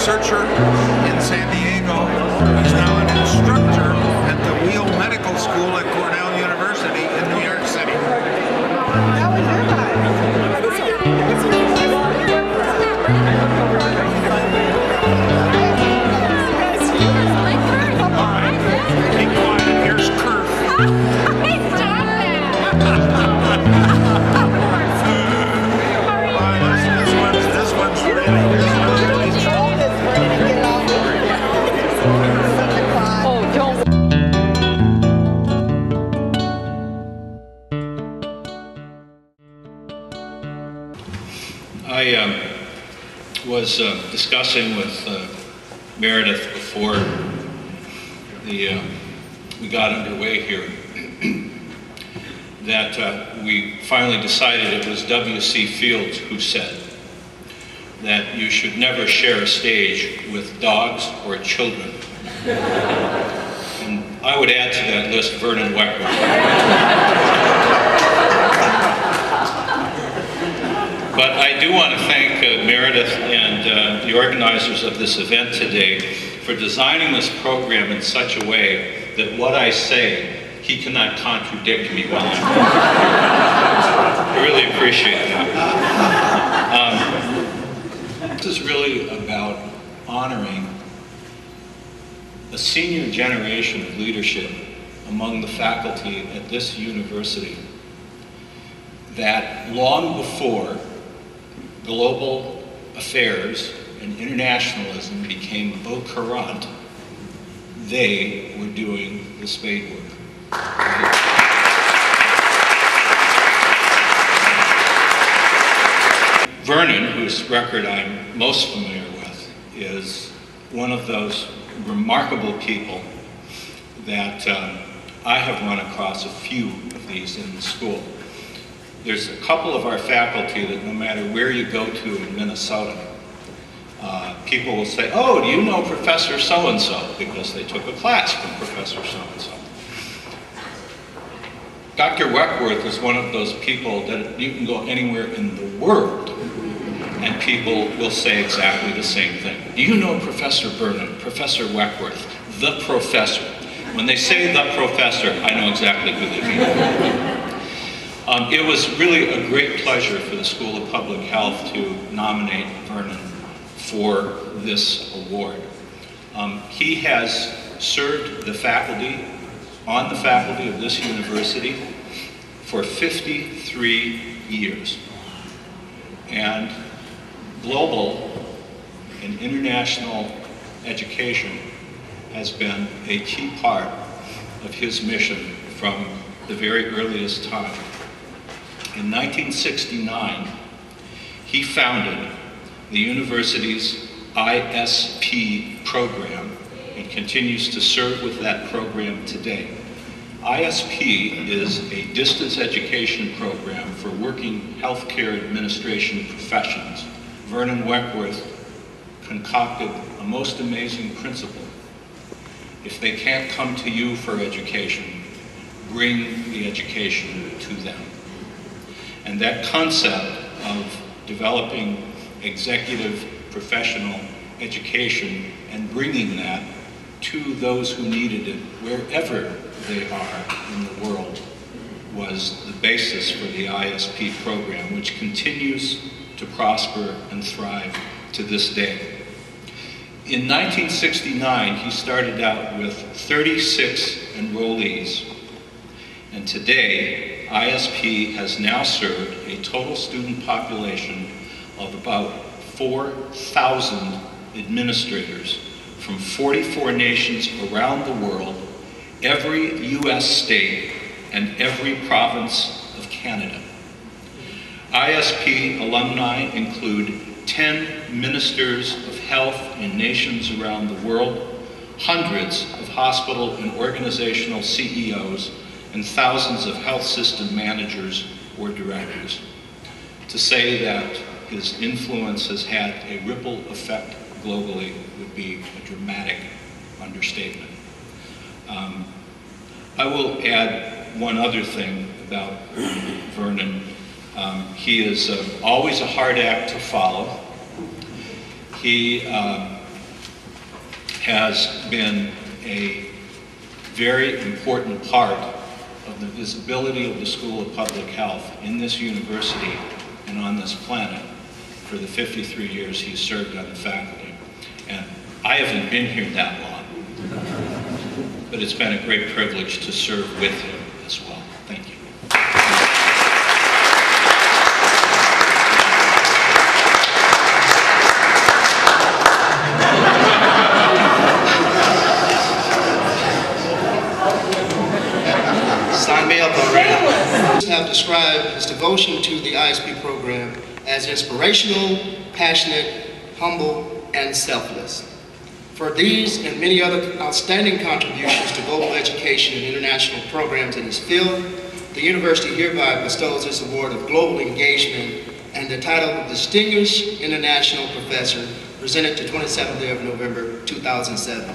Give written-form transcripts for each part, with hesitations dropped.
researcher in San Diego. He's now an instructor at the Wheel Medical School at Cornell University in New York City. That was your Keep quiet. Here's Kerf. This one's ready. I was discussing with Meredith before we got underway here that we finally decided it was W.C. Fields who said that you should never share a stage with dogs or children. And I would add to that list Vernon Weckwerth. But I do want to thank Meredith and the organizers of this event today for designing this program in such a way that what I say, he cannot contradict me while I'm talking. I really appreciate that. This is really about honoring a senior generation of leadership among the faculty at this university that long before global affairs and internationalism became au courant, they were doing the spade work. Vernon, whose record I'm most familiar with, is one of those remarkable people that I have run across a few of these in the school. There's a couple of our faculty that no matter where you go to in Minnesota, people will say, oh, do you know Professor so-and-so? Because they took a class from Professor so-and-so. Dr. Weckwerth is one of those people that you can go anywhere in the world and people will say exactly the same thing. Do you know Professor Vernon, Professor Weckwerth, the professor? When they say the professor, I know exactly who they mean. It was really a great pleasure for the School of Public Health to nominate Vernon for this award. He has served the faculty, on the faculty of this university for 53 years. And global and international education has been a key part of his mission from the very earliest time. In 1969, he founded the university's ISP program and continues to serve with that program today. ISP is a distance education program for working healthcare administration professionals. Vernon Weckwerth concocted a most amazing principle. If they can't come to you for education, bring the education to them. And that concept of developing executive professional education and bringing that to those who needed it wherever they are in the world was the basis for the ISP program, which continues to prosper and thrive to this day. In 1969, he started out with 36 enrollees, And today, ISP has now served a total student population of about 4,000 administrators from 44 nations around the world, every U.S. state, and every province of Canada. ISP alumni include 10 ministers of health in nations around the world, hundreds of hospital and organizational CEOs, and thousands of health system managers or directors. To say that his influence has had a ripple effect globally would be a dramatic understatement. I will add one other thing about Vernon. He is always a hard act to follow. He has been a very important part of the visibility of the School of Public Health in this university and on this planet for the 53 years he's served on the faculty. And I haven't been here that long, but it's been a great privilege to serve with him as well. Thank you. Sign me up already. Have described his devotion to the ISP program as inspirational, passionate, humble, and selfless. For these and many other outstanding contributions to global education and international programs in his field, the university hereby bestows this award of global engagement and the title of Distinguished International Professor, presented to 27th day of November 2007.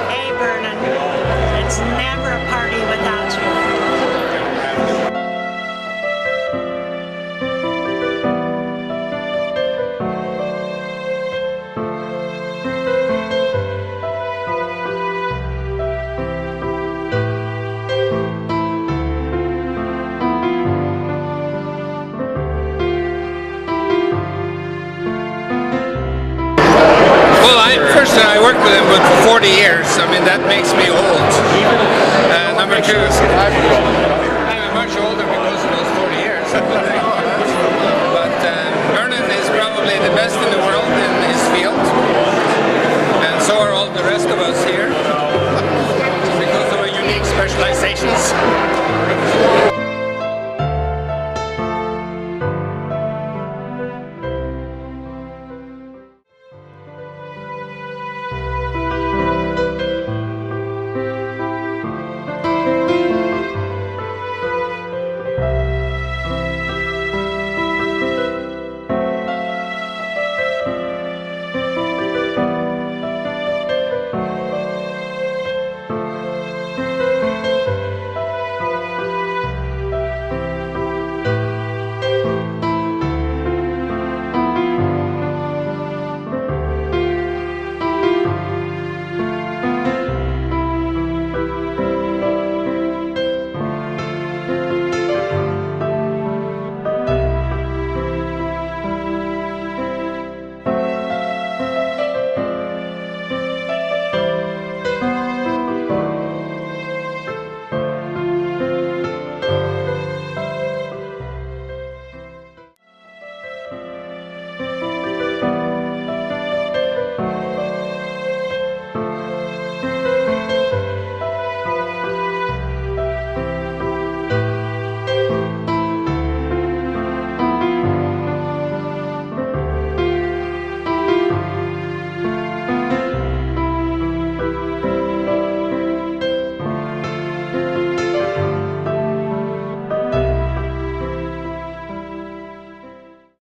Hey, Vernon, it's never a party without you. First, I worked with him for 40 years. I mean, that makes me old. Number two,